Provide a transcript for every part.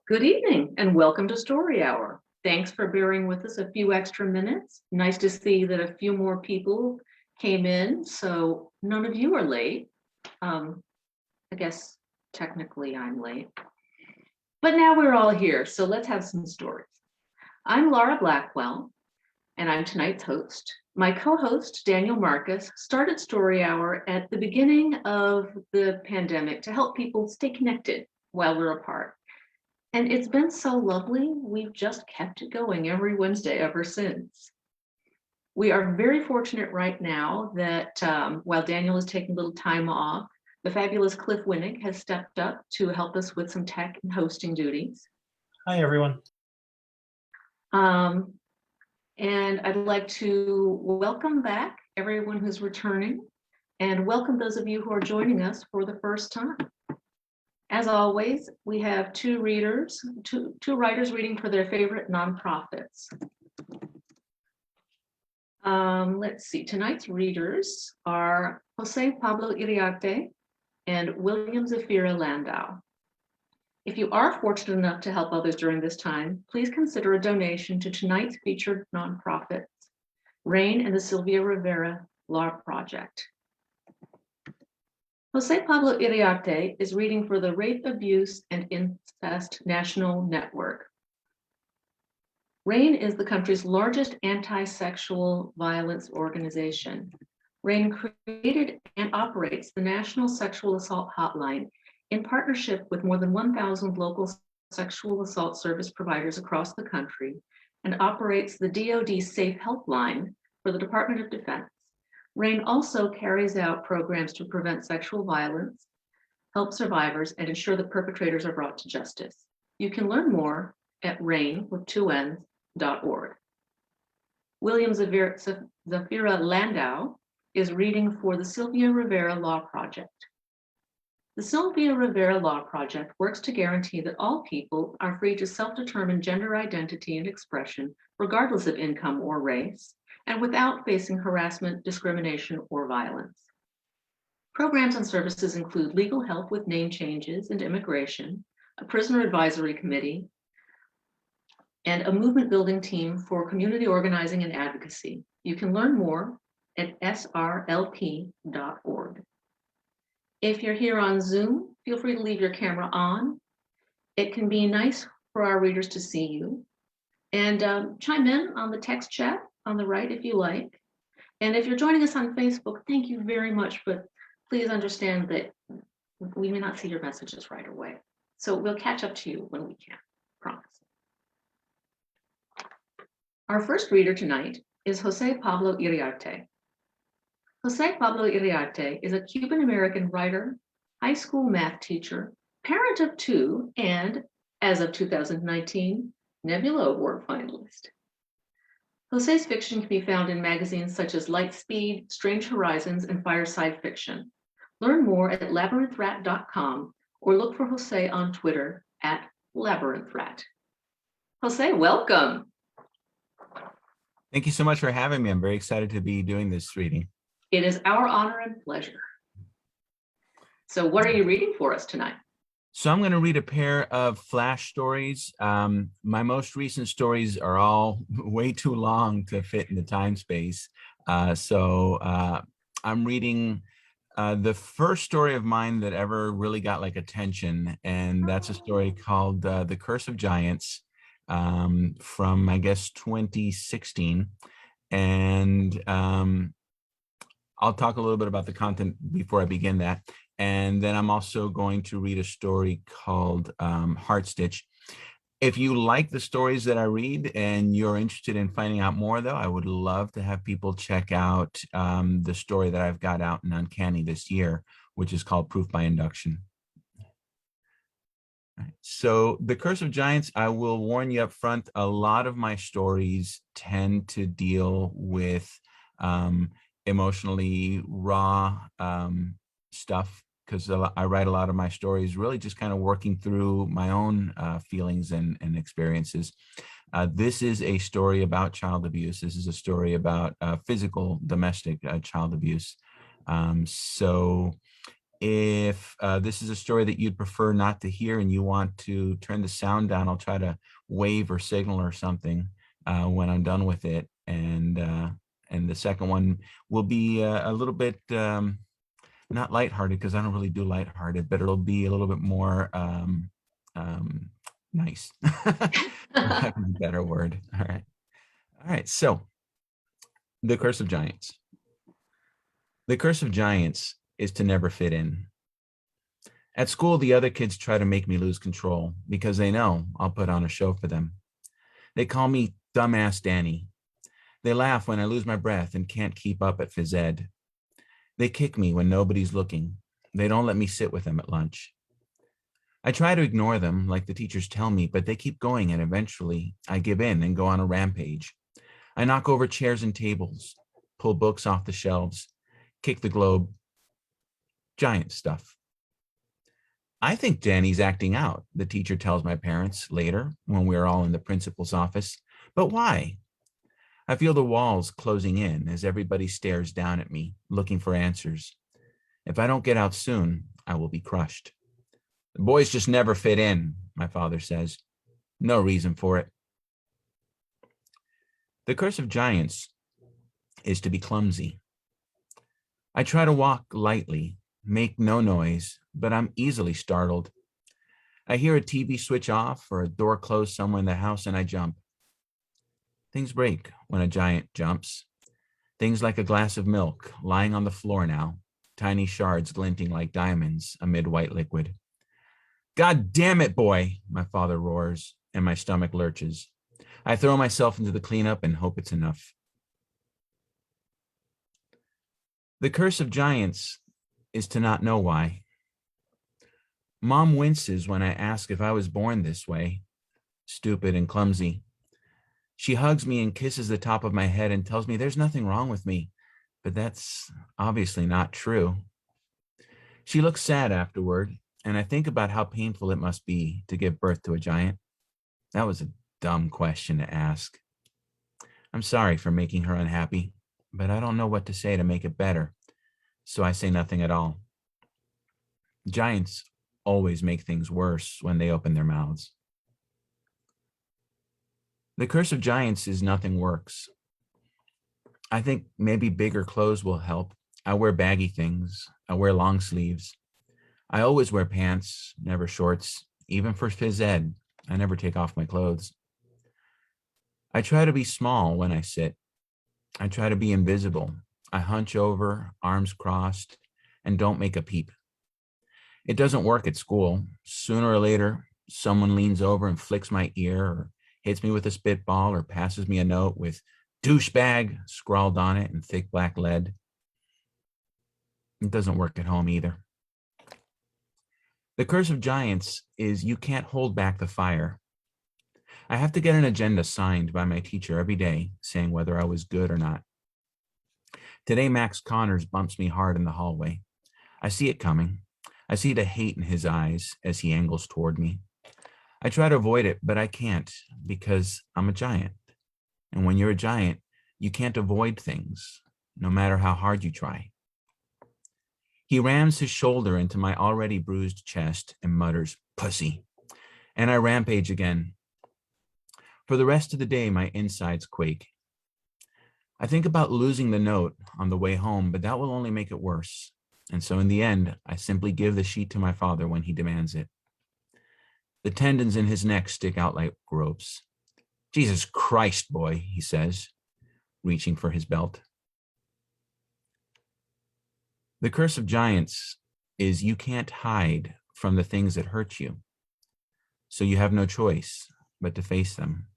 Good evening and welcome to Story Hour. Thanks for bearing with us a few extra minutes. Nice to see that a few more people came in, so none of you are late. I guess technically I'm late, but now we're all here, so let's have some stories. I'm Laura Blackwell, and I'm tonight's host. My co-host, Daniel Marcus, started Story Hour at the beginning of the pandemic to help people stay connected while we're apart. And it's been so lovely, we've just kept it going every Wednesday ever since. We are very fortunate right now that while Daniel is taking a little time off, the fabulous Cliff Winnick has stepped up to help us with some tech and hosting duties. Hi, everyone. And I'd like to welcome back everyone who's returning and welcome those of you who are joining us for the first time. As always, we have two writers reading for their favorite nonprofits. Let's see, tonight's readers are José Pablo Iriarte and William Zafira Landau. If you are fortunate enough to help others during this time, please consider a donation to tonight's featured nonprofits, RAIN and the Sylvia Rivera Law Project. José Pablo Iriarte is reading for the Rape, Abuse, and Incest National Network. RAIN is the country's largest anti-sexual violence organization. RAIN created and operates the National Sexual Assault Hotline in partnership with more than 1,000 local sexual assault service providers across the country and operates the DoD Safe Helpline for the Department of Defense. RAIN also carries out programs to prevent sexual violence, help survivors, and ensure that perpetrators are brought to justice. You can learn more at rain.org. William Zafira Landau is reading for the Sylvia Rivera Law Project. The Sylvia Rivera Law Project works to guarantee that all people are free to self-determine gender identity and expression, regardless of income or race, and without facing harassment, discrimination, or violence. Programs and services include legal help with name changes and immigration, a prisoner advisory committee, and a movement building team for community organizing and advocacy. You can learn more at srlp.org. If you're here on Zoom, feel free to leave your camera on. It can be nice for our readers to see you. And chime in on the text chat on the right if you like. And if you're joining us on Facebook, thank you very much, but please understand that we may not see your messages right away. So we'll catch up to you when we can, promise. Our first reader tonight is José Pablo Iriarte. José Pablo Iriarte is a Cuban-American writer, high school math teacher, parent of two, and, as of 2019, Nebula Award finalist. José's fiction can be found in magazines such as Lightspeed, Strange Horizons, and Fireside Fiction. Learn more at labyrinthrat.com or look for José on Twitter at labyrinthrat. José, welcome. Thank you so much for having me. I'm very excited to be doing this reading. It is our honor and pleasure. So what are you reading for us tonight? So I'm going to read a pair of flash stories. My most recent stories are all way too long to fit in the time space. So I'm reading the first story of mine that ever really got like attention. And that's a story called The Curse of Giants from, I guess, 2016. And I'll talk a little bit about the content before I begin that. And then I'm also going to read a story called Heart Stitch. If you like the stories that I read and you're interested in finding out more, though, I would love to have people check out the story that I've got out in Uncanny this year, which is called Proof by Induction. So The Curse of Giants, I will warn you up front, a lot of my stories tend to deal with emotionally raw stuff, because I write a lot of my stories really just kind of working through my own feelings and experiences. This is a story about child abuse. This is a story about physical domestic child abuse. So If this is a story that you'd prefer not to hear and you want to turn the sound down, I'll try to wave or signal or something when I'm done with it. And the second one will be a little bit not lighthearted, because I don't really do lighthearted, but it'll be a little bit more nice. For lack of a better word. All right. All right. So the curse of giants. The curse of giants is to never fit in. At school, the other kids try to make me lose control because they know I'll put on a show for them. They call me dumbass Danny. They laugh when I lose my breath and can't keep up at phys ed. They kick me when nobody's looking. They don't let me sit with them at lunch. I try to ignore them like the teachers tell me, but they keep going, and eventually I give in and go on a rampage. I knock over chairs and tables, pull books off the shelves, kick the globe. Giant stuff. I think Danny's acting out, the teacher tells my parents later when we are all in the principal's office. But why? I feel the walls closing in as everybody stares down at me, looking for answers. If I don't get out soon, I will be crushed. The boys just never fit in, my father says. No reason for it. The curse of giants is to be clumsy. I try to walk lightly, make no noise, but I'm easily startled. I hear a TV switch off or a door close somewhere in the house, and I jump. Things break when a giant jumps. Things like a glass of milk lying on the floor now, tiny shards glinting like diamonds amid white liquid. God damn it, boy, my father roars, and my stomach lurches. I throw myself into the cleanup and hope it's enough. The curse of giants is to not know why. Mom winces when I ask if I was born this way, stupid and clumsy. She hugs me and kisses the top of my head and tells me there's nothing wrong with me, but that's obviously not true. She looks sad afterward, and I think about how painful it must be to give birth to a giant. That was a dumb question to ask. I'm sorry for making her unhappy, but I don't know what to say to make it better, so I say nothing at all. Giants always make things worse when they open their mouths. The curse of giants is nothing works. I think maybe bigger clothes will help. I wear baggy things. I wear long sleeves. I always wear pants, never shorts. Even for phys ed, I never take off my clothes. I try to be small when I sit. I try to be invisible. I hunch over, arms crossed, and don't make a peep. It doesn't work at school. Sooner or later, someone leans over and flicks my ear or hits me with a spitball or passes me a note with douchebag scrawled on it in thick black lead. It doesn't work at home either. The curse of giants is you can't hold back the fire. I have to get an agenda signed by my teacher every day saying whether I was good or not. Today, Max Connors bumps me hard in the hallway. I see it coming. I see the hate in his eyes as he angles toward me. I try to avoid it, but I can't because I'm a giant. And when you're a giant, you can't avoid things, no matter how hard you try. He rams his shoulder into my already bruised chest and mutters, "Pussy." And I rampage again. For the rest of the day, my insides quake. I think about losing the note on the way home, but that will only make it worse. And so in the end, I simply give the sheet to my father when he demands it. The tendons in his neck stick out like ropes. "Jesus Christ, boy," he says, reaching for his belt. The curse of giants is you can't hide from the things that hurt you. So you have no choice but to face them.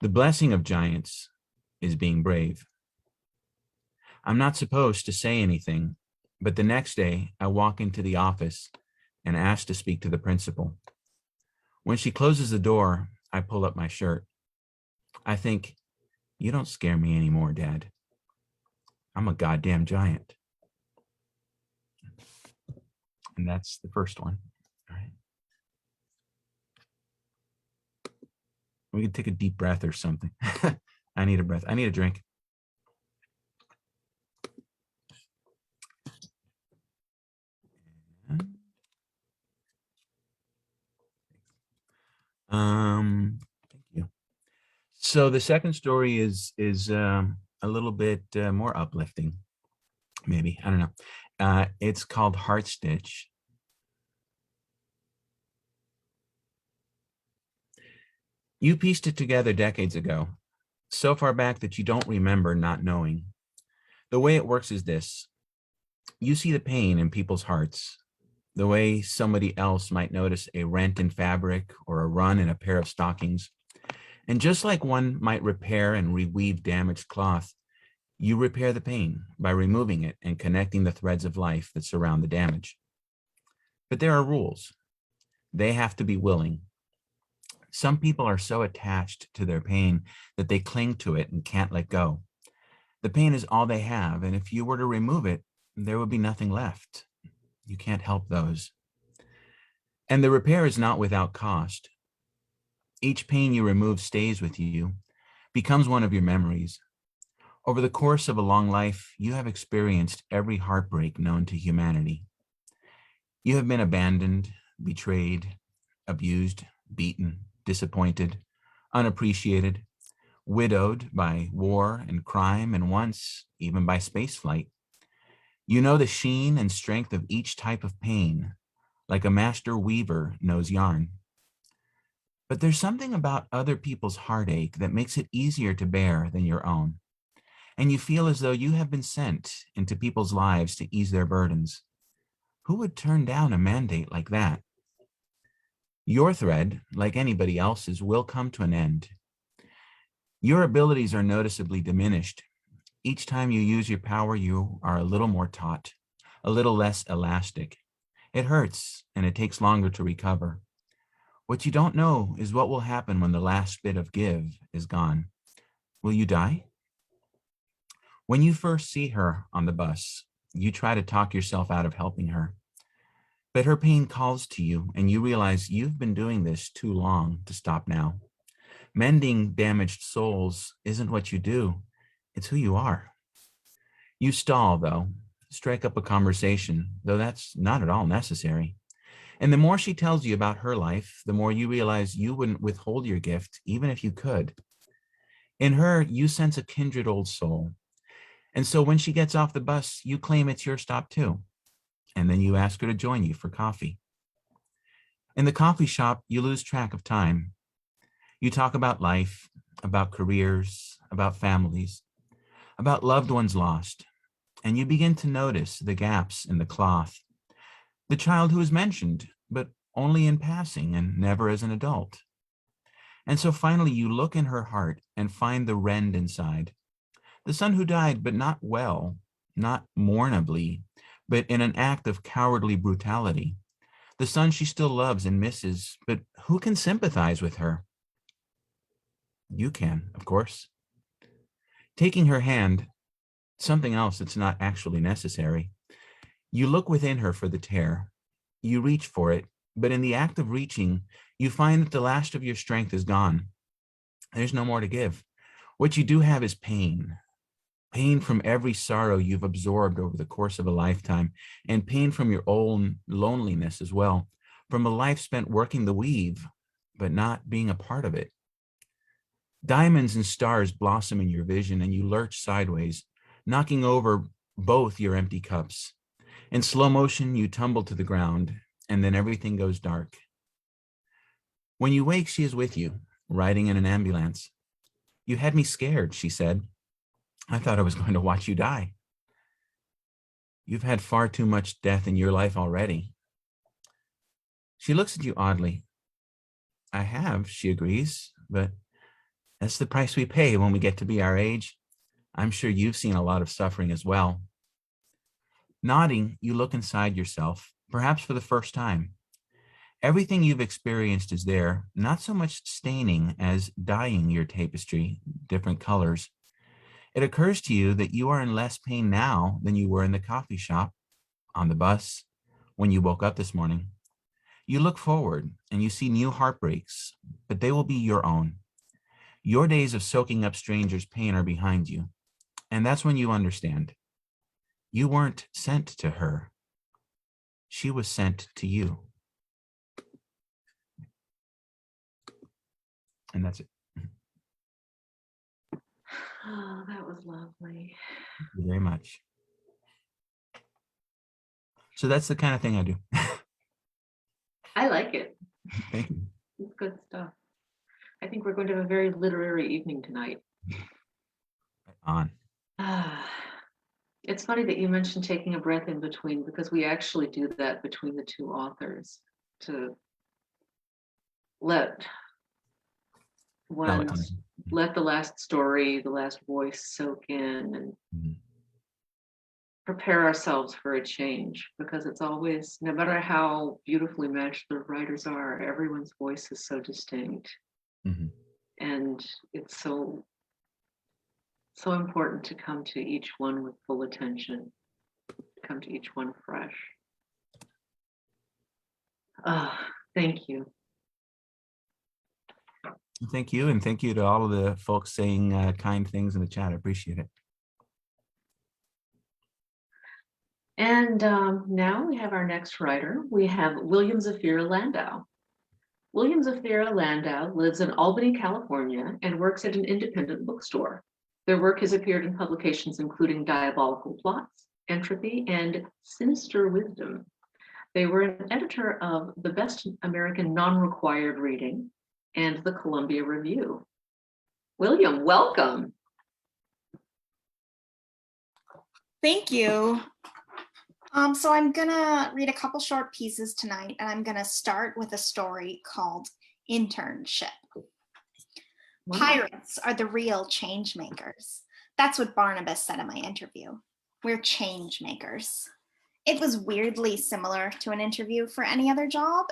The blessing of giants is being brave. I'm not supposed to say anything, but the next day I walk into the office and ask to speak to the principal. When she closes the door, I pull up my shirt. I think, you don't scare me anymore, Dad. I'm a goddamn giant. And that's the first one. All right. We can take a deep breath or something. I need a breath. I need a drink. Thank you. So the second story is a little bit more uplifting, maybe. I don't know. It's called Heart Stitch. You pieced it together decades ago, so far back that you don't remember not knowing. The way it works is this: you see the pain in people's hearts, the way somebody else might notice a rent in fabric or a run in a pair of stockings. And just like one might repair and reweave damaged cloth, you repair the pain by removing it and connecting the threads of life that surround the damage. But there are rules. They have to be willing. Some people are so attached to their pain that they cling to it and can't let go. The pain is all they have, and if you were to remove it, there would be nothing left. You can't help those. And the repair is not without cost. Each pain you remove stays with you, becomes one of your memories. Over the course of a long life, you have experienced every heartbreak known to humanity. You have been abandoned, betrayed, abused, beaten, disappointed, unappreciated, widowed by war and crime, and once even by spaceflight. You know the sheen and strength of each type of pain, like a master weaver knows yarn. But there's something about other people's heartache that makes it easier to bear than your own. And you feel as though you have been sent into people's lives to ease their burdens. Who would turn down a mandate like that? Your thread, like anybody else's, will come to an end. Your abilities are noticeably diminished. Each time you use your power, you are a little more taut, a little less elastic. It hurts, and it takes longer to recover. What you don't know is what will happen when the last bit of give is gone. Will you die? When you first see her on the bus, you try to talk yourself out of helping her. But her pain calls to you, and you realize you've been doing this too long to stop now. Mending damaged souls isn't what you do, it's who you are. You stall, though, strike up a conversation, though that's not at all necessary. And the more she tells you about her life, the more you realize you wouldn't withhold your gift, even if you could. In her, you sense a kindred old soul. And so when she gets off the bus, you claim it's your stop too. And then you ask her to join you for coffee. In the coffee shop, you lose track of time. You talk about life, about careers, about families, about loved ones lost, and you begin to notice the gaps in the cloth. The child who is mentioned, but only in passing and never as an adult. And so finally you look in her heart and find the rend inside. The son who died, but not well, not mournably, but in an act of cowardly brutality. The son she still loves and misses, but who can sympathize with her? You can, of course. Taking her hand, something else that's not actually necessary, you look within her for the tear. You reach for it, but in the act of reaching, you find that the last of your strength is gone. There's no more to give. What you do have is pain. Pain from every sorrow you've absorbed over the course of a lifetime, and pain from your own loneliness as well, from a life spent working the weave, but not being a part of it. Diamonds and stars blossom in your vision, and you lurch sideways, knocking over both your empty cups. In slow motion, you tumble to the ground, and then everything goes dark. When you wake, she is with you, riding in an ambulance. You had me scared, she said. I thought I was going to watch you die. You've had far too much death in your life already. She looks at you oddly. I have, she agrees, but that's the price we pay when we get to be our age. I'm sure you've seen a lot of suffering as well. Nodding, you look inside yourself, perhaps for the first time. Everything you've experienced is there, not so much staining as dyeing your tapestry, different colors. It occurs to you that you are in less pain now than you were in the coffee shop, on the bus, when you woke up this morning. You look forward and you see new heartbreaks, but they will be your own. Your days of soaking up strangers' pain are behind you. And that's when you understand. You weren't sent to her. She was sent to you. And that's it. Oh, that was lovely. Thank you very much. So that's the kind of thing I do. I like it. Thank you. It's good stuff. I think we're going to have a very literary evening tonight. On. It's funny that you mentioned taking a breath in between, because we actually do that between the two authors to let let the last story, the last voice soak in, and Mhm. prepare ourselves for a change, because it's always, no matter how beautifully matched the writers are, everyone's voice is so distinct. Mhm. And it's so important to come to each one with full attention, come to each one fresh. Thank you. Thank you. And thank you to all of the folks saying kind things in the chat. I appreciate it. And now we have our next writer. We have William Zafira Landau. William Zafira Landau lives in Albany, California, and works at an independent bookstore. Their work has appeared in publications including Diabolical Plots, Entropy, and Sinister Wisdom. They were an editor of the Best American Non-Required Reading and the Columbia Review. William, welcome. Thank you. So I'm gonna read a couple short pieces tonight, and I'm gonna start with a story called Internship. Pirates are the real change makers. That's what Barnabas said in my interview. We're change makers. It was weirdly similar to an interview for any other job.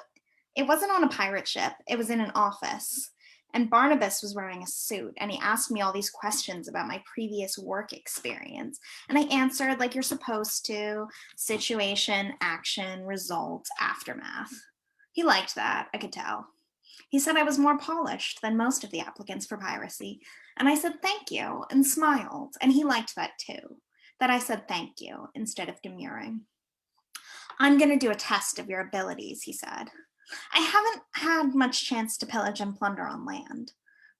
It wasn't on a pirate ship, it was in an office. And Barnabas was wearing a suit, and he asked me all these questions about my previous work experience. And I answered like you're supposed to: situation, action, result, aftermath. He liked that, I could tell. He said I was more polished than most of the applicants for piracy. And I said thank you and smiled. And he liked that too, that I said thank you instead of demurring. I'm going to do a test of your abilities, he said. I haven't had much chance to pillage and plunder on land,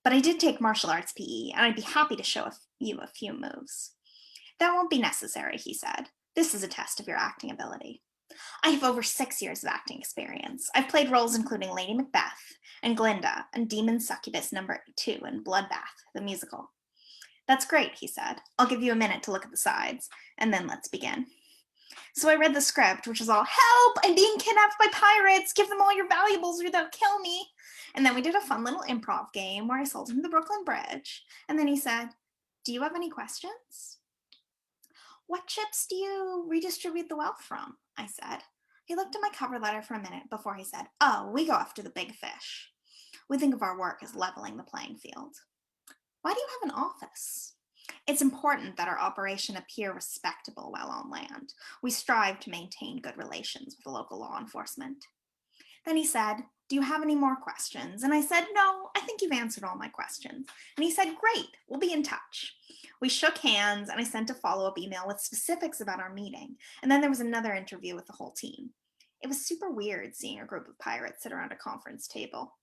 but I did take martial arts PE, and I'd be happy to show you a few moves. That won't be necessary, he said. This is a test of your acting ability. I have over 6 years of acting experience. I've played roles including Lady Macbeth and Glinda and Demon Succubus #2 in Bloodbath, the musical. That's great, he said. I'll give you a minute to look at the sides, and then let's begin. So I read the script, which was all, help, I'm being kidnapped by pirates, give them all your valuables or they'll kill me. And then we did a fun little improv game where I sold him the Brooklyn Bridge. And then he said, do you have any questions? What chips do you redistribute the wealth from? I said. He looked at my cover letter for a minute before he said, oh, we go after the big fish. We think of our work as leveling the playing field. Why do you have an office? It's important that our operation appear respectable while on land. We strive to maintain good relations with the local law enforcement. Then he said, do you have any more questions? And I said, no, I think you've answered all my questions. And he said, great, we'll be in touch. We shook hands, and I sent a follow-up email with specifics about our meeting. And then there was another interview with the whole team. It was super weird seeing a group of pirates sit around a conference table.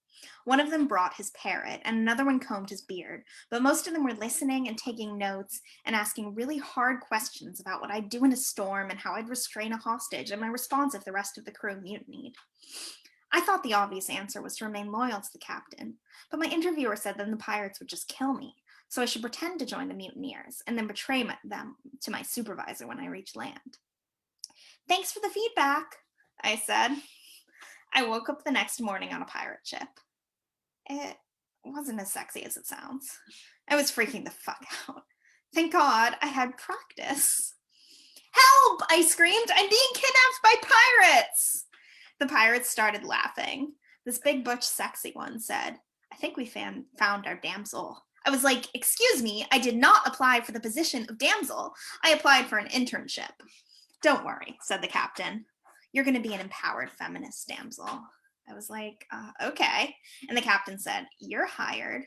One of them brought his parrot, and another one combed his beard, but most of them were listening and taking notes and asking really hard questions about what I'd do in a storm and how I'd restrain a hostage and my response if the rest of the crew mutinied. I thought the obvious answer was to remain loyal to the captain, but my interviewer said then the pirates would just kill me, so I should pretend to join the mutineers and then betray them to my supervisor when I reached land. Thanks for the feedback, I said. I woke up the next morning on a pirate ship. It wasn't as sexy as it sounds. I was freaking the fuck out. Thank God I had practice. Help! I screamed. I'm being kidnapped by pirates! The pirates started laughing. This big butch sexy one said, I think we found our damsel. I was like, excuse me, I did not apply for the position of damsel. I applied for an internship. Don't worry, said the captain. You're going to be an empowered feminist damsel. I was like, okay. And the captain said, you're hired.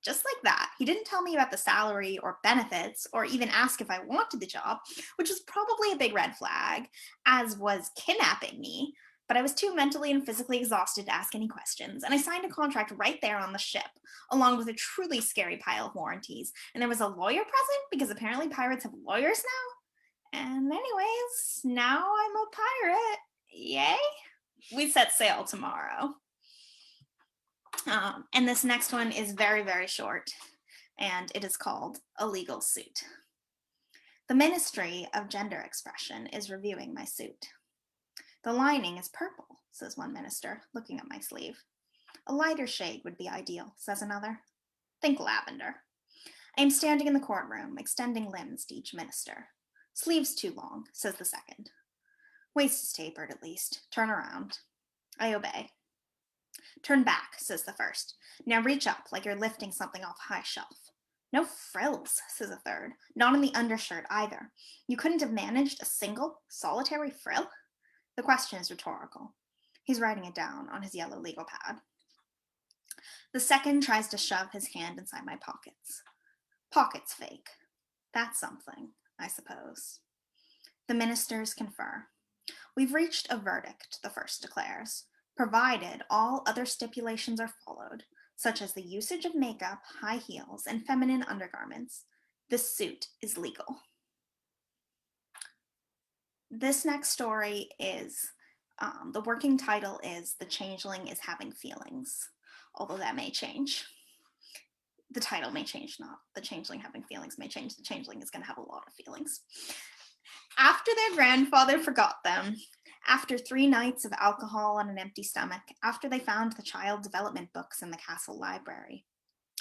Just like that. He didn't tell me about the salary or benefits or even ask if I wanted the job, which was probably a big red flag, as was kidnapping me. But I was too mentally and physically exhausted to ask any questions, and I signed a contract right there on the ship, along with a truly scary pile of warranties. And there was a lawyer present, because apparently pirates have lawyers now. And anyways, now I'm a pirate. Yay! We set sail tomorrow. And this next one is very, very short, and it is called A Legal Suit. The Ministry of Gender Expression is reviewing my suit. The lining is purple, says one minister, looking at my sleeve. A lighter shade would be ideal, says another. Think lavender. I am standing in the courtroom, extending limbs to each minister. Sleeves too long, says the second. Waist is tapered, at least. Turn around. I obey. Turn back, says the first. Now reach up like you're lifting something off a high shelf. No frills, says a third. Not in the undershirt either. You couldn't have managed a single, solitary frill? The question is rhetorical. He's writing it down on his yellow legal pad. The second tries to shove his hand inside my pockets. Pockets fake. That's something, I suppose. The ministers confer. We've reached a verdict, the first declares, provided all other stipulations are followed, such as the usage of makeup, high heels, and feminine undergarments. This suit is legal. This next story is, the working title is The Changeling is Having Feelings, although that may change. The title may change, not the changeling having feelings may change. The changeling is going to have a lot of feelings. After their grandfather forgot them, after 3 nights of alcohol on an empty stomach, after they found the child development books in the castle library,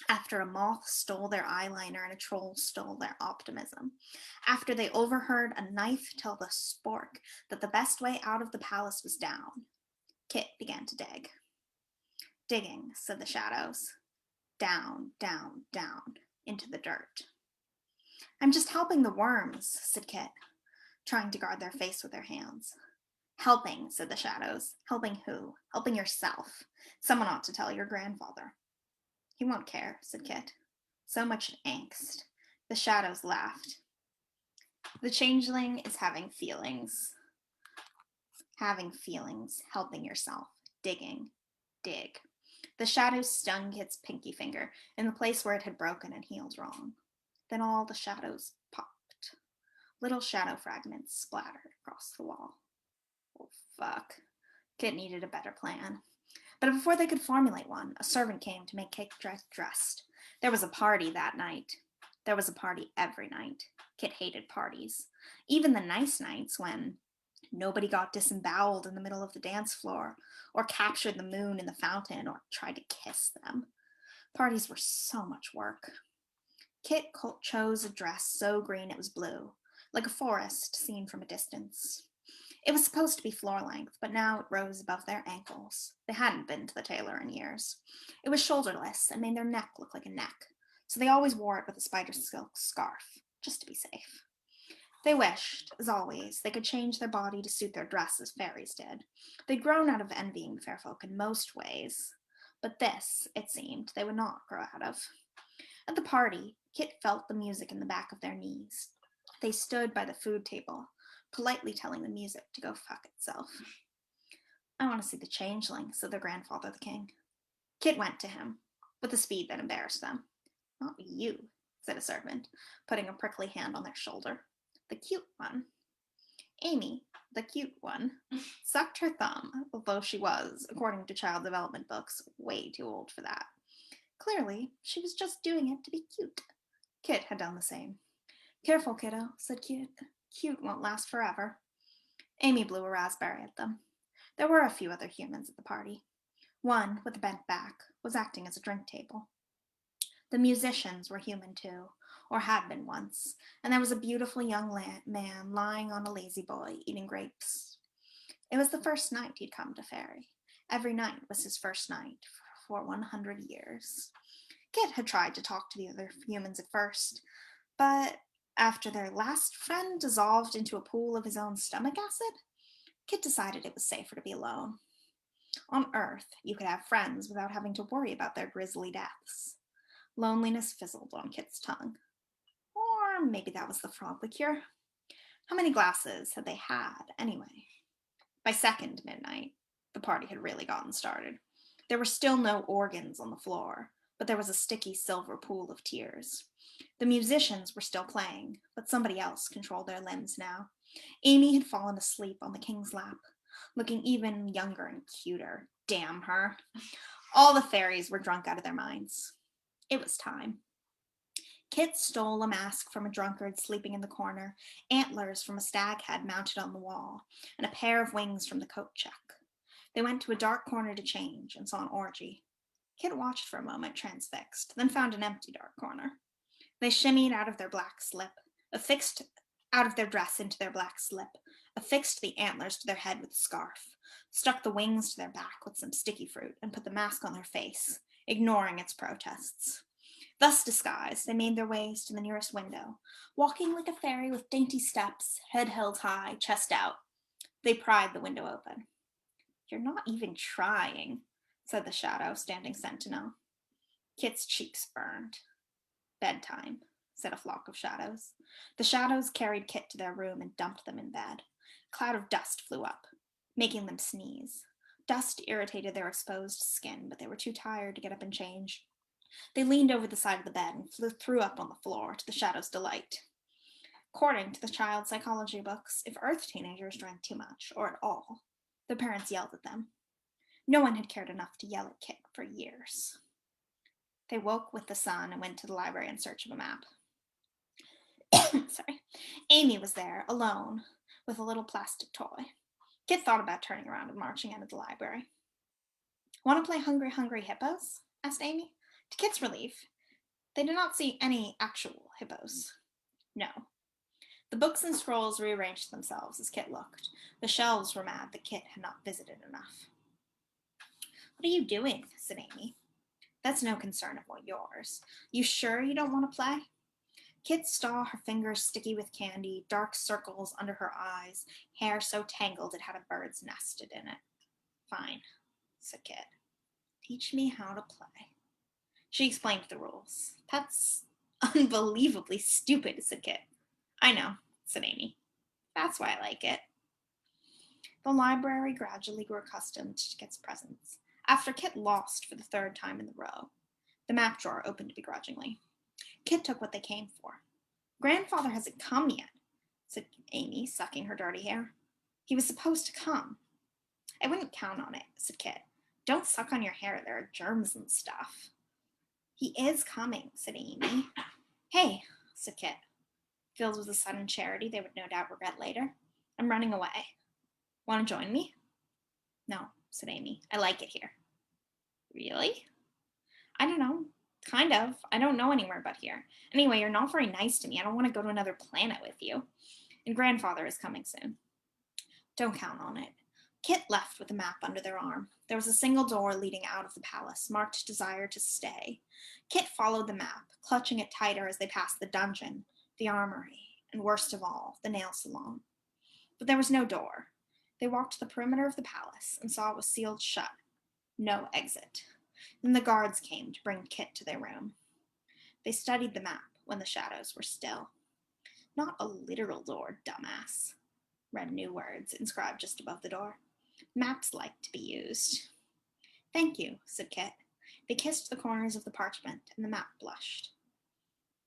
after a moth stole their eyeliner and a troll stole their optimism, after they overheard a knife tell the spork that the best way out of the palace was down, Kit began to dig. Digging, said the shadows. Down, down, down, into the dirt. I'm just helping the worms, said Kit, trying to guard their face with their hands. Helping, said the shadows. Helping who? Helping yourself. Someone ought to tell your grandfather. He won't care, said Kit. So much angst. The shadows laughed. The changeling is having feelings. Having feelings, helping yourself, digging, dig. The shadows stung Kit's pinky finger in the place where it had broken and healed wrong. Then all the shadows popped. Little shadow fragments splattered across the wall. Oh, fuck. Kit needed a better plan. But before they could formulate one, a servant came to make Kit dressed. There was a party that night. There was a party every night. Kit hated parties. Even the nice nights when nobody got disemboweled in the middle of the dance floor, or captured the moon in the fountain, or tried to kiss them. Parties were so much work. Kit chose a dress so green it was blue, like a forest seen from a distance. It was supposed to be floor length, but now it rose above their ankles. They hadn't been to the tailor in years. It was shoulderless and made their neck look like a neck, so they always wore it with a spider silk scarf, just to be safe. They wished, as always, they could change their body to suit their dress as fairies did. They'd grown out of envying fair folk in most ways, but this, it seemed, they would not grow out of. At the party, Kit felt the music in the back of their knees. They stood by the food table, politely telling the music to go fuck itself. I want to see the changeling, said their grandfather the king. Kit went to him, with a speed that embarrassed them. Not you, said a servant, putting a prickly hand on their shoulder. The cute one. Amy, the cute one, sucked her thumb, although she was, according to child development books, way too old for that. Clearly, she was just doing it to be cute. Kit had done the same. Careful, kiddo, said Kit. Cute won't last forever. Amy blew a raspberry at them. There were a few other humans at the party. One, with a bent back, was acting as a drink table. The musicians were human too, or had been once, and there was a beautiful young man lying on a lazy boy eating grapes. It was the first night he'd come to Fairy. Every night was his first night for 100 years. Kit had tried to talk to the other humans at first, but after their last friend dissolved into a pool of his own stomach acid, Kit decided it was safer to be alone. On Earth, you could have friends without having to worry about their grisly deaths. Loneliness fizzled on Kit's tongue. Or maybe that was the frog liqueur. How many glasses had they had, anyway? By second midnight, the party had really gotten started. There were still no organs on the floor, but there was a sticky silver pool of tears. The musicians were still playing, but somebody else controlled their limbs now. Amy had fallen asleep on the king's lap, looking even younger and cuter. Damn her. All the fairies were drunk out of their minds. It was time. Kit stole a mask from a drunkard sleeping in the corner, antlers from a stag head mounted on the wall, and a pair of wings from the coat check. They went to a dark corner to change and saw an orgy. Kit watched for a moment, transfixed, then found an empty dark corner. They shimmied out of their black slip, affixed out of their dress into their black slip, affixed the antlers to their head with a scarf, stuck the wings to their back with some sticky fruit, and put the mask on their face, ignoring its protests. Thus disguised, they made their ways to the nearest window, walking like a fairy with dainty steps, head held high, chest out. They pried the window open. "You're not even trying," said the shadow, standing sentinel. Kit's cheeks burned. "Bedtime," said a flock of shadows. The shadows carried Kit to their room and dumped them in bed. A cloud of dust flew up, making them sneeze. Dust irritated their exposed skin, but they were too tired to get up and change. They leaned over the side of the bed and threw up on the floor, to the shadows' delight. According to the child psychology books, if Earth teenagers drank too much, or at all, their parents yelled at them. No one had cared enough to yell at Kit for years. They woke with the sun and went to the library in search of a map. Sorry. Amy was there, alone, with a little plastic toy. Kit thought about turning around and marching out of the library. "Want to play Hungry Hungry Hippos?" asked Amy. To Kit's relief, they did not see any actual hippos. No. The books and scrolls rearranged themselves as Kit looked. The shelves were mad that Kit had not visited enough. "What are you doing?" said Amy. "That's no concern of yours. You sure you don't want to play?" Kit saw her fingers sticky with candy, dark circles under her eyes, hair so tangled it had a bird's nested in it. "Fine," said Kit. "Teach me how to play." She explained the rules. "That's unbelievably stupid," said Kit. "I know," said Amy. "That's why I like it." The library gradually grew accustomed to Kit's presence. After Kit lost for the third time in the row, the map drawer opened begrudgingly. Kit took what they came for. "Grandfather hasn't come yet," said Amy, sucking her dirty hair. "He was supposed to come." "I wouldn't count on it," said Kit. "Don't suck on your hair. There are germs and stuff." "He is coming," said Amy. "Hey," said Kit, filled with a sudden charity they would no doubt regret later. "I'm running away. Want to join me?" "No," said Amy. "I like it here." "Really?" "I don't know. Kind of. I don't know anywhere but here. Anyway, you're not very nice to me. I don't want to go to another planet with you. And Grandfather is coming soon." "Don't count on it." Kit left with the map under their arm. There was a single door leading out of the palace, marked "Desire to Stay." Kit followed the map, clutching it tighter as they passed the dungeon, the armory, and worst of all, the nail salon. But there was no door. They walked the perimeter of the palace and saw it was sealed shut. No exit. Then the guards came to bring Kit to their room. They studied the map when the shadows were still. "Not a literal door, dumbass," read new words inscribed just above the door. "Maps like to be used." "Thank you," said Kit. They kissed the corners of the parchment, and the map blushed.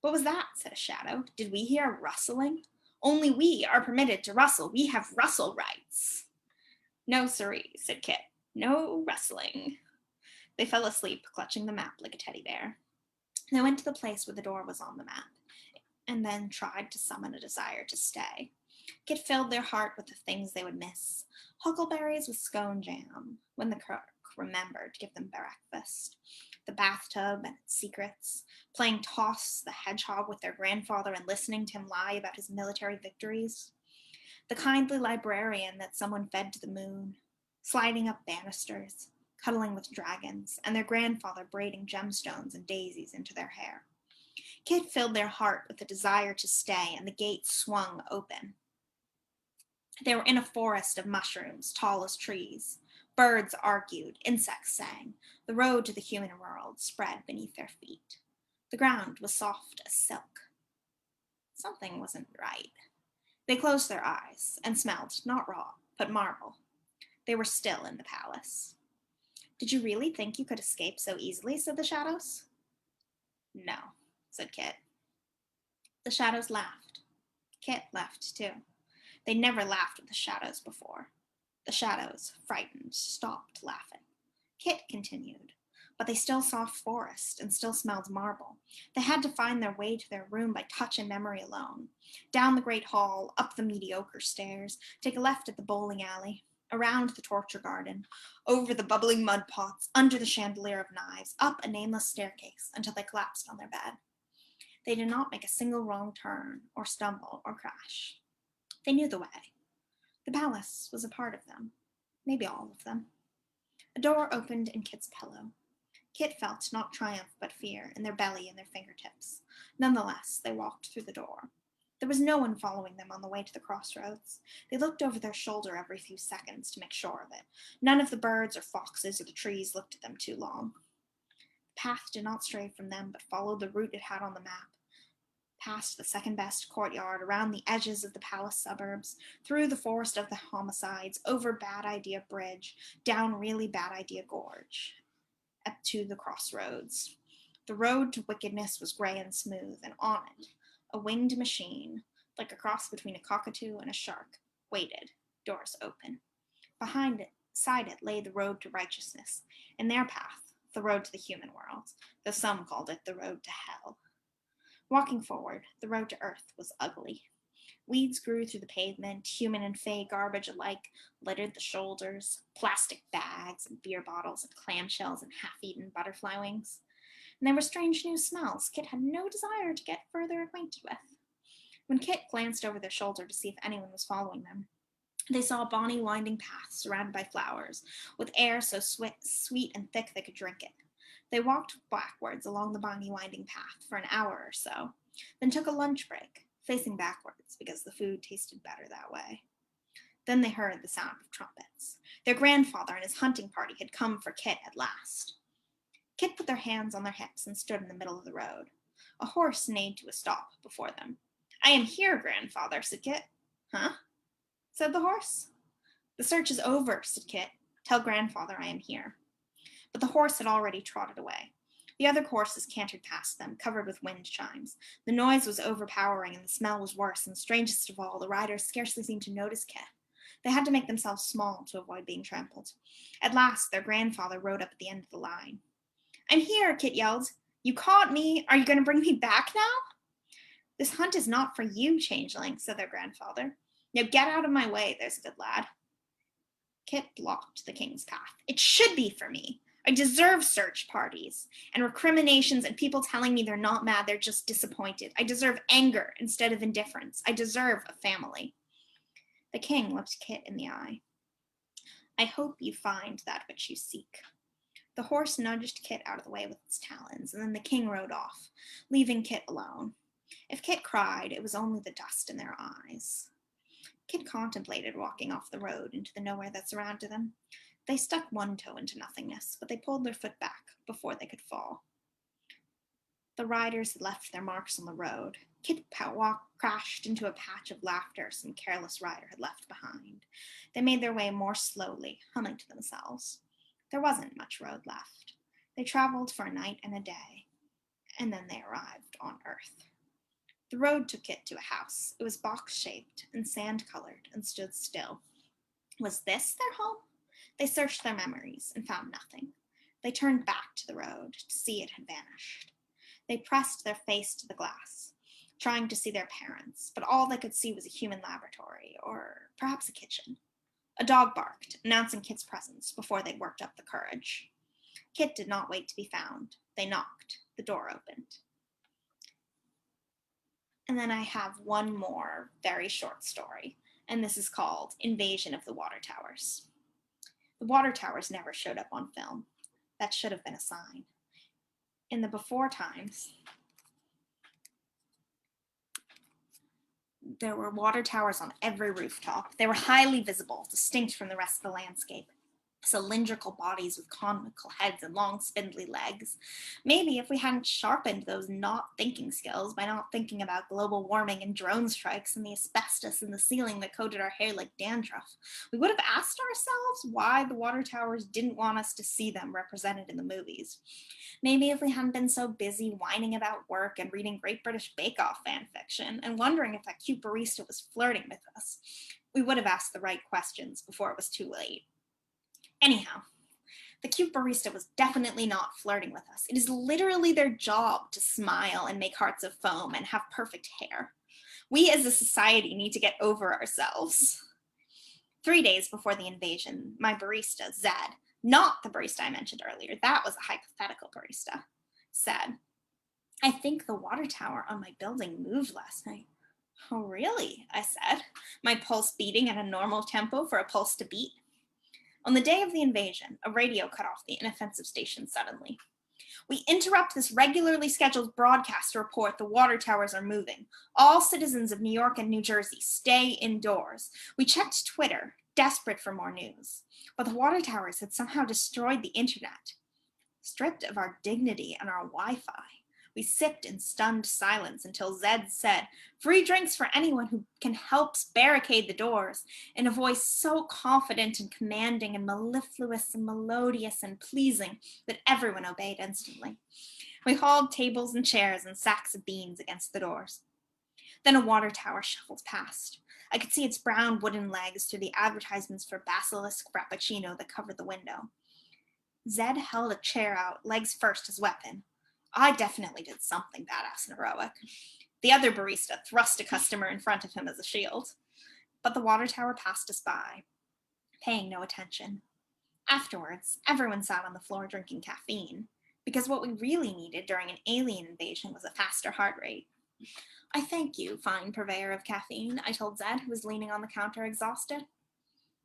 "What was that?" said a shadow. "Did we hear a rustling?" "Only we are permitted to rustle. We have rustle rights." "No, siree," said Kit. "No rustling." They fell asleep, clutching the map like a teddy bear. They went to the place where the door was on the map, and then tried to summon a desire to stay. Kit filled their heart with the things they would miss. Huckleberries with scone jam, when the cook remembered to give them breakfast. The bathtub and its secrets. Playing toss the hedgehog with their grandfather and listening to him lie about his military victories. The kindly librarian that someone fed to the moon. Sliding up banisters. Cuddling with dragons. And their grandfather braiding gemstones and daisies into their hair. Kit filled their heart with the desire to stay, and the gate swung open. They were in a forest of mushrooms, tall as trees. Birds argued, insects sang. The road to the human world spread beneath their feet. The ground was soft as silk. Something wasn't right. They closed their eyes and smelled not raw, but marble. They were still in the palace. Did you really think you could escape so easily? Said the shadows. No, said Kit. The shadows laughed. Kit laughed too. They never laughed with the shadows before. The shadows, frightened, stopped laughing. Kit continued, but they still saw forest and still smelled marble. They had to find their way to their room by touch and memory alone. Down the great hall, up the mediocre stairs, take a left at the bowling alley, around the torture garden, over the bubbling mud pots, under the chandelier of knives, up a nameless staircase until they collapsed on their bed. They did not make a single wrong turn, or stumble, or crash. They knew the way. The palace was a part of them, maybe all of them. A door opened in Kit's pillow. Kit felt not triumph but fear in their belly and their fingertips. Nonetheless, they walked through the door. There was no one following them on the way to the crossroads. They looked over their shoulder every few seconds to make sure that none of the birds or foxes or the trees looked at them too long. The path did not stray from them, but followed the route it had on the map, past the second-best courtyard, around the edges of the palace suburbs, through the forest of the homicides, over Bad Idea Bridge, down Really Bad Idea Gorge, up to the crossroads. The road to wickedness was gray and smooth, and on it, a winged machine, like a cross between a cockatoo and a shark, waited, doors open. Beside it lay the road to righteousness, and their path, the road to the human world, though some called it the road to hell. Walking forward, the road to earth was ugly. Weeds grew through the pavement, human and fey garbage alike littered the shoulders, plastic bags and beer bottles and clamshells and half-eaten butterfly wings. And there were strange new smells Kit had no desire to get further acquainted with. When Kit glanced over their shoulder to see if anyone was following them, they saw a bonny winding path surrounded by flowers, with air so sweet and thick they could drink it. They walked backwards along the bonny winding path for an hour or so, then took a lunch break, facing backwards because the food tasted better that way. Then they heard the sound of trumpets. Their grandfather and his hunting party had come for Kit at last. Kit put their hands on their hips and stood in the middle of the road. A horse neighed to a stop before them. I am here, grandfather, said Kit. Huh? Said the horse. The search is over, said Kit. Tell grandfather I am here. But the horse had already trotted away. The other horses cantered past them, covered with wind chimes. The noise was overpowering and the smell was worse, and strangest of all, the riders scarcely seemed to notice Kit. They had to make themselves small to avoid being trampled. At last, their grandfather rode up at the end of the line. I'm here, Kit yelled. You caught me. Are you going to bring me back now? This hunt is not for you, changeling, said their grandfather. Now get out of my way, there's a good lad. Kit blocked the king's path. It should be for me. I deserve search parties and recriminations and people telling me they're not mad, they're just disappointed. I deserve anger instead of indifference. I deserve a family. The king looked Kit in the eye. I hope you find that which you seek. The horse nudged Kit out of the way with its talons, and then the king rode off, leaving Kit alone. If Kit cried, it was only the dust in their eyes. Kit contemplated walking off the road into the nowhere that surrounded them. They stuck one toe into nothingness, but they pulled their foot back before they could fall. The riders had left their marks on the road. Kit crashed into a patch of laughter some careless rider had left behind. They made their way more slowly, humming to themselves. There wasn't much road left. They traveled for a night and a day, and then they arrived on Earth. The road took Kit to a house. It was box-shaped and sand-colored and stood still. Was this their home? They searched their memories and found nothing. They turned back to the road to see it had vanished. They pressed their face to the glass, trying to see their parents, but all they could see was a human laboratory, or perhaps a kitchen. A dog barked, announcing Kit's presence before they'd worked up the courage. Kit did not wait to be found. They knocked. The door opened. And then I have one more very short story, and this is called Invasion of the Water Towers. The water towers never showed up on film. That should have been a sign. In the before times, there were water towers on every rooftop. They were highly visible, distinct from the rest of the landscape. cylindrical bodies with conical heads and long spindly legs. Maybe if we hadn't sharpened those not thinking skills by not thinking about global warming and drone strikes and the asbestos in the ceiling that coated our hair like dandruff, we would have asked ourselves why the water towers didn't want us to see them represented in the movies. Maybe if we hadn't been so busy whining about work and reading Great British Bake Off fan fiction and wondering if that cute barista was flirting with us, we would have asked the right questions before it was too late. Anyhow, the cute barista was definitely not flirting with us. It is literally their job to smile and make hearts of foam and have perfect hair. We as a society need to get over ourselves. 3 days before the invasion, my barista, Zed, not the barista I mentioned earlier, that was a hypothetical barista, said, "I think the water tower on my building moved last night." "Oh, really?" I said, my pulse beating at a normal tempo for a pulse to beat. On the day of the invasion, a radio cut off the inoffensive station suddenly. "We interrupt this regularly scheduled broadcast to report the water towers are moving. All citizens of New York and New Jersey stay indoors." We checked Twitter, desperate for more news, but the water towers had somehow destroyed the internet. Stripped of our dignity and our Wi-Fi, we sipped in stunned silence until Zed said, "Free drinks for anyone who can help barricade the doors," in a voice so confident and commanding and mellifluous and melodious and pleasing that everyone obeyed instantly. We hauled tables and chairs and sacks of beans against the doors. Then a water tower shuffled past. I could see its brown wooden legs through the advertisements for Basilisk Frappuccino that covered the window. Zed held a chair out, legs first as weapon. I definitely did something badass and heroic. The other barista thrust a customer in front of him as a shield. But the water tower passed us by, paying no attention. Afterwards, everyone sat on the floor drinking caffeine, because what we really needed during an alien invasion was a faster heart rate. "I thank you, fine purveyor of caffeine," I told Zed, who was leaning on the counter exhausted.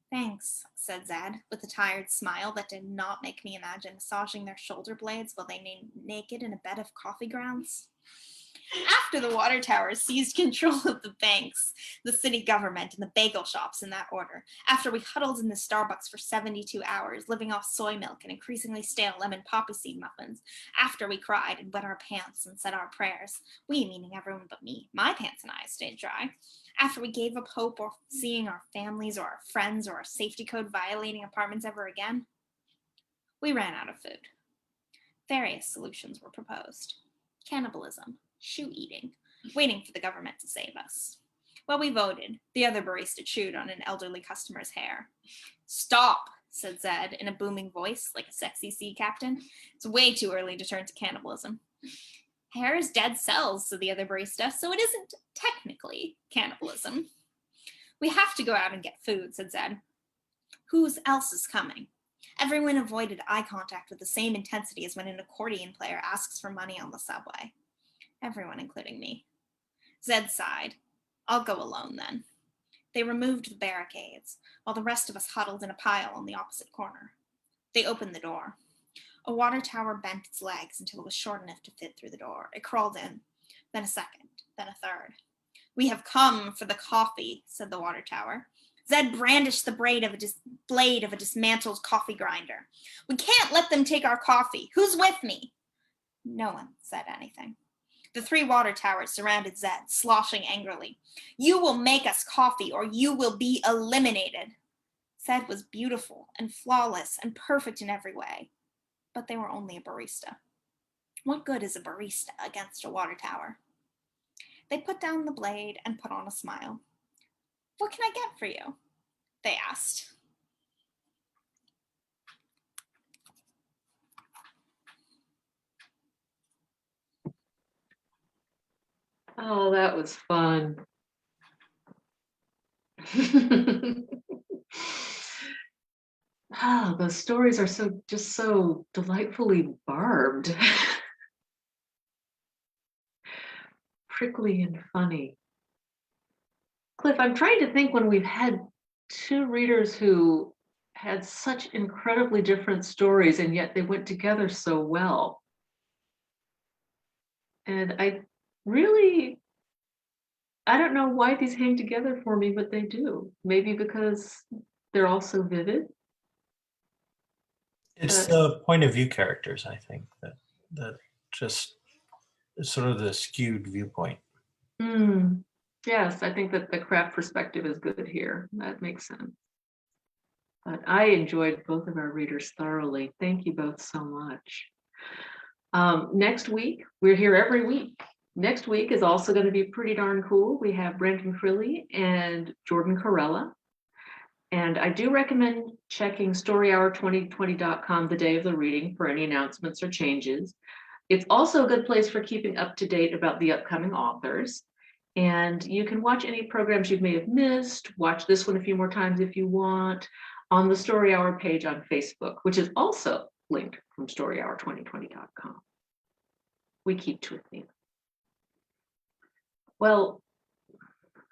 "Thanks," said Zed, with a tired smile that did not make me imagine massaging their shoulder blades while they lay naked in a bed of coffee grounds. After the water towers seized control of the banks, the city government, and the bagel shops in that order, after we huddled in the Starbucks for 72 hours, living off soy milk and increasingly stale lemon poppy seed muffins, after we cried and wet our pants and said our prayers, we meaning everyone but me, my pants and I stayed dry, after we gave up hope of seeing our families or our friends or our safety code violating apartments ever again, we ran out of food. Various solutions were proposed. Cannibalism, shoe eating, waiting for the government to save us. While we voted, the other barista chewed on an elderly customer's hair. "Stop," said Zed in a booming voice like a sexy sea captain. "It's way too early to turn to cannibalism." "Hair is dead cells," said the other barista, "so it isn't technically cannibalism." "We have to go out and get food," said Zed. "Who else is coming?" Everyone avoided eye contact with the same intensity as when an accordion player asks for money on the subway. Everyone, including me. Zed sighed. "I'll go alone then." They removed the barricades, while the rest of us huddled in a pile on the opposite corner. They opened the door. A water tower bent its legs until it was short enough to fit through the door. It crawled in, then a second, then a third. "We have come for the coffee," said the water tower. Zed brandished the blade of a dismantled coffee grinder. "We can't let them take our coffee. Who's with me?" No one said anything. The 3 water towers surrounded Zed, sloshing angrily. "You will make us coffee or you will be eliminated." Zed was beautiful and flawless and perfect in every way, but they were only a barista. What good is a barista against a water tower? They put down the blade and put on a smile. "What can I get for you?" they asked. Oh, that was fun. Oh, those stories are just so delightfully barbed. Prickly and funny. Cliff, I'm trying to think when we've had 2 readers who had such incredibly different stories and yet they went together so well. And I don't know why these hang together for me, but they do. Maybe because they're all so vivid. It's the point of view characters, I think, that just is sort of the skewed viewpoint. Yes, I think that the craft perspective is good here. That makes sense. But I enjoyed both of our readers thoroughly. Thank you both so much. Next week, we're here every week. Next week is also going to be pretty darn cool. We have Brandon Crilly and Jordan Corella. And I do recommend checking storyhour2020.com the day of the reading for any announcements or changes. It's also a good place for keeping up to date about the upcoming authors. And you can watch any programs you may have missed, watch this one a few more times if you want, on the Story Hour page on Facebook, which is also linked from storyhour2020.com. We keep to a theme. Well,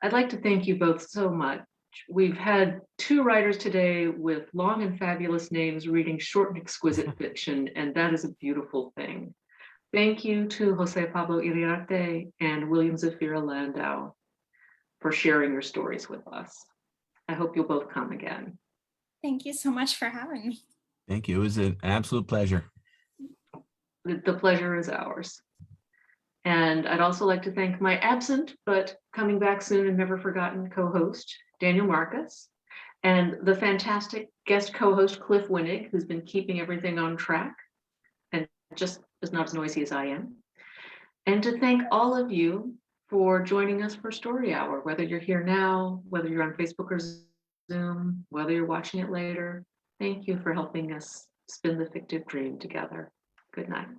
I'd like to thank you both so much. We've had two writers today with long and fabulous names reading short and exquisite fiction, and that is a beautiful thing. Thank you to José Pablo Iriarte and William Zafira Landau for sharing your stories with us. I hope you'll both come again. Thank you so much for having me. Thank you. It was an absolute pleasure. The pleasure is ours. And I'd also like to thank my absent but coming back soon and never forgotten co-host, Daniel Marcus, and the fantastic guest co-host, Cliff Winnig, who's been keeping everything on track and just is not as noisy as I am. And to thank all of you for joining us for Story Hour, whether you're here now, whether you're on Facebook or Zoom, whether you're watching it later. Thank you for helping us spin the fictive dream together. Good night.